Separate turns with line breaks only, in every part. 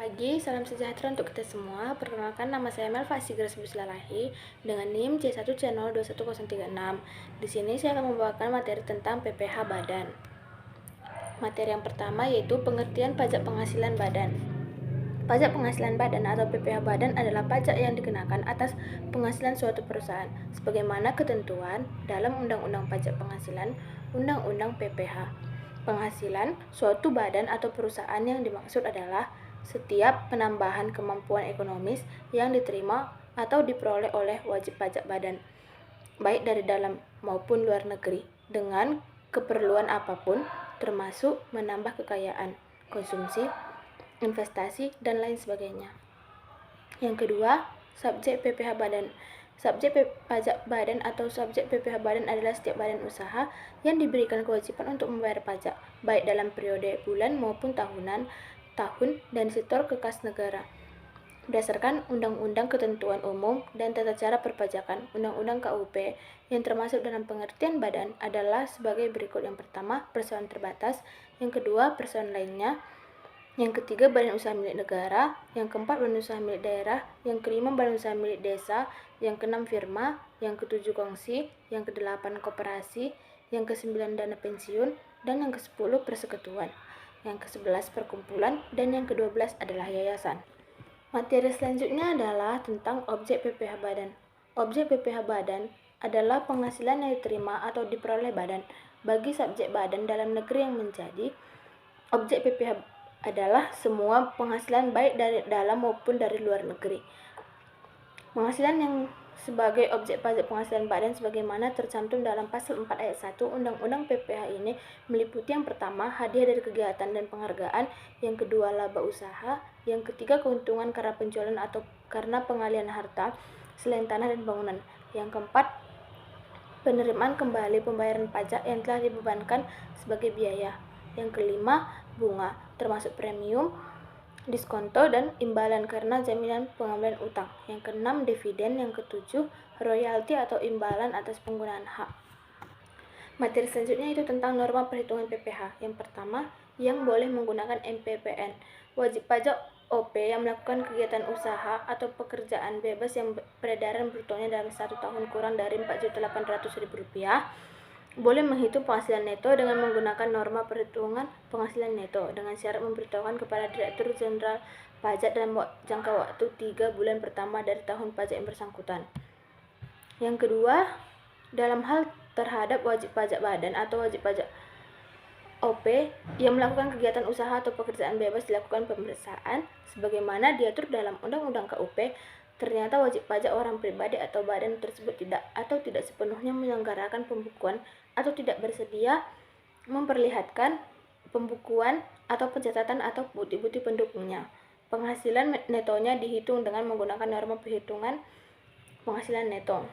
pagi, salam sejahtera untuk kita semua. Perkenalkan, nama saya Melva Sigras Buslalahi dengan NIM C1C0211036. Di sini saya akan membawakan materi tentang PPh Badan. Materi yang pertama yaitu pengertian pajak penghasilan badan. Pajak penghasilan badan atau PPh Badan adalah pajak yang dikenakan atas penghasilan suatu perusahaan, sebagaimana ketentuan dalam Undang-Undang Pajak Penghasilan, Undang-Undang PPh. Penghasilan suatu badan atau perusahaan yang dimaksud adalah setiap penambahan kemampuan ekonomis yang diterima atau diperoleh oleh wajib pajak badan, baik dari dalam maupun luar negeri, dengan keperluan apapun, termasuk menambah kekayaan, konsumsi, investasi, dan lain sebagainya. Yang kedua, subjek PPh Badan. Subjek pajak badan atau subjek PPh Badan adalah setiap badan usaha yang diberikan kewajiban untuk membayar pajak, baik dalam periode bulan maupun tahun, dan setor ke kas negara. Berdasarkan Undang-Undang Ketentuan Umum dan Tata Cara Perpajakan, Undang-Undang KUP, yang termasuk dalam pengertian badan adalah sebagai berikut. Yang pertama, perseroan terbatas. Yang kedua, perseroan lainnya. Yang ketiga, badan usaha milik negara. Yang keempat, badan usaha milik daerah. Yang kelima, badan usaha milik desa. Yang keenam, firma. Yang ketujuh, kongsi. Yang kedelapan, koperasi. Yang kesembilan, dana pensiun. Dan yang kesepuluh, persekutuan. Yang ke-11 perkumpulan, dan yang ke-12 adalah yayasan. Materi selanjutnya adalah tentang objek PPh Badan. Objek PPh Badan adalah penghasilan yang diterima atau diperoleh badan bagi subjek badan dalam negeri yang menjadi objek PPh adalah semua penghasilan baik dari dalam maupun dari luar negeri. Penghasilan yang sebagai objek pajak penghasilan badan sebagaimana tercantum dalam pasal 4 ayat 1 Undang-Undang PPh ini meliputi yang pertama, hadiah dari kegiatan dan penghargaan, yang kedua, laba usaha, yang ketiga, keuntungan karena penjualan atau karena pengalihan harta selain tanah dan bangunan, yang keempat, penerimaan kembali pembayaran pajak yang telah dibebankan sebagai biaya, yang kelima, bunga termasuk premium, diskonto, dan imbalan karena jaminan pengambilan utang. Yang keenam, dividen. Yang ketujuh, royalti atau imbalan atas penggunaan hak. Materi selanjutnya itu tentang norma perhitungan PPh. Yang pertama, yang boleh menggunakan MPPN. Wajib pajak OP yang melakukan kegiatan usaha atau pekerjaan bebas yang peredaran brutonya dalam 1 tahun kurang dari Rp4.800.000 boleh menghitung penghasilan neto dengan menggunakan norma perhitungan penghasilan neto dengan syarat memberitahukan kepada Direktur Jenderal Pajak dalam jangka waktu 3 bulan pertama dari tahun pajak yang bersangkutan. Yang kedua, dalam hal terhadap wajib pajak badan atau wajib pajak OP yang melakukan kegiatan usaha atau pekerjaan bebas dilakukan pemeriksaan sebagaimana diatur dalam Undang-Undang KUP. Ternyata wajib pajak orang pribadi atau badan tersebut tidak sepenuhnya menyelenggarakan pembukuan atau tidak bersedia memperlihatkan pembukuan atau pencatatan atau bukti-bukti pendukungnya. Penghasilan netonya dihitung dengan menggunakan norma perhitungan penghasilan neto.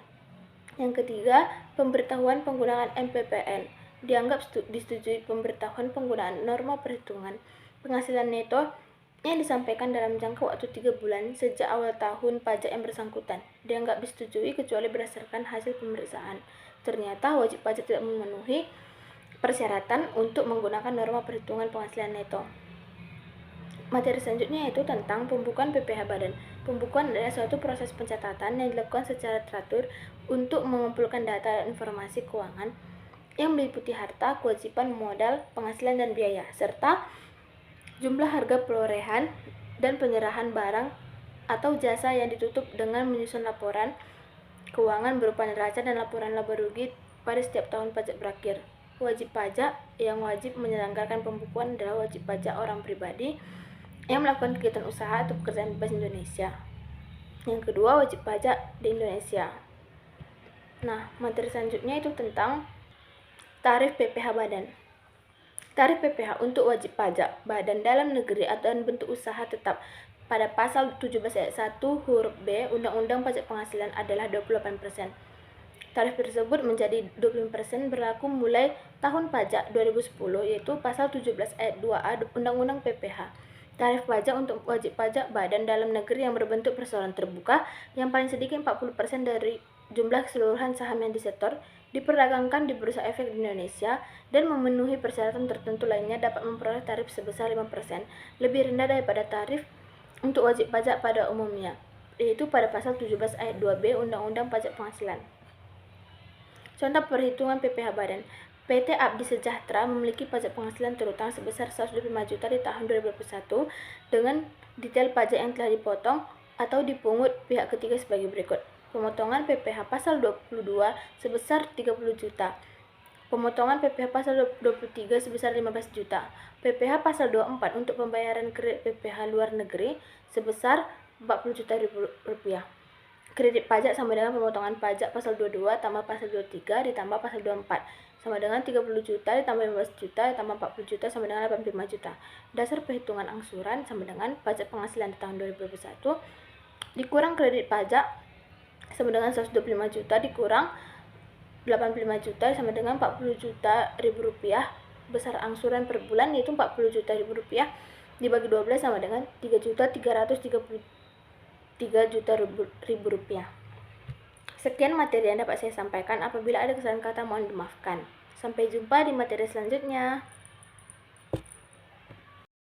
Yang ketiga, pemberitahuan penggunaan MPPN. Dianggap disetujui pemberitahuan penggunaan norma perhitungan penghasilan neto yang disampaikan dalam jangka waktu 3 bulan sejak awal tahun pajak yang bersangkutan. Dianggap disetujui kecuali berdasarkan hasil pemeriksaan. Ternyata wajib pajak tidak memenuhi persyaratan untuk menggunakan norma perhitungan penghasilan neto. Materi selanjutnya yaitu tentang pembukuan PPh Badan. Pembukuan adalah suatu proses pencatatan yang dilakukan secara teratur untuk mengumpulkan data dan informasi keuangan yang meliputi harta, kewajiban, modal, penghasilan, dan biaya, serta jumlah harga perolehan dan penyerahan barang atau jasa yang ditutup dengan menyusun laporan keuangan berupa neraca dan laporan laba rugi pada setiap tahun pajak berakhir. Wajib pajak yang wajib menyelenggarakan pembukuan adalah wajib pajak orang pribadi yang melakukan kegiatan usaha atau pekerjaan bebas Indonesia. Yang kedua, wajib pajak di Indonesia. Nah, materi selanjutnya itu tentang tarif PPh Badan. Tarif PPh untuk wajib pajak badan dalam negeri atau bentuk usaha tetap pada pasal 17 ayat 1 huruf B Undang-Undang Pajak Penghasilan adalah 28%. Tarif tersebut menjadi 25% berlaku mulai tahun pajak 2010 yaitu pasal 17 ayat 2A Undang-Undang PPh. Tarif pajak untuk wajib pajak badan dalam negeri yang berbentuk perseroan terbuka yang paling sedikit 40% dari jumlah keseluruhan saham yang disetor diperdagangkan di Bursa Efek di Indonesia dan memenuhi persyaratan tertentu lainnya dapat memperoleh tarif sebesar 5%, lebih rendah daripada tarif untuk wajib pajak pada umumnya, yaitu pada pasal 17 ayat 2B Undang-Undang Pajak Penghasilan. Contoh perhitungan PPh Badan. PT Abdi Sejahtera memiliki pajak penghasilan terutang sebesar 125 juta di tahun 2021 dengan detail pajak yang telah dipotong atau dipungut pihak ketiga sebagai berikut. Pemotongan PPh pasal 22 sebesar 30 juta. Pemotongan PPh pasal 23 sebesar 15 juta. PPh pasal 24 untuk pembayaran kredit PPh luar negeri sebesar 40 juta rupiah. Kredit pajak sama dengan pemotongan pajak pasal 22 tambah pasal 23 ditambah pasal 24 sama dengan 30 juta ditambah 15 juta ditambah 40 juta sama dengan 85 juta. Dasar perhitungan angsuran sama dengan pajak penghasilan di tahun 2021 dikurang kredit pajak sama dengan 125 juta dikurang 85 juta sama dengan 40 juta rupiah. Besar angsuran per bulan yaitu 40 juta rupiah dibagi 12 sama dengan 3.333 juta rupiah. Sekian materi yang dapat saya sampaikan. Apabila ada kesalahan kata mohon dimaafkan. Sampai jumpa di materi selanjutnya.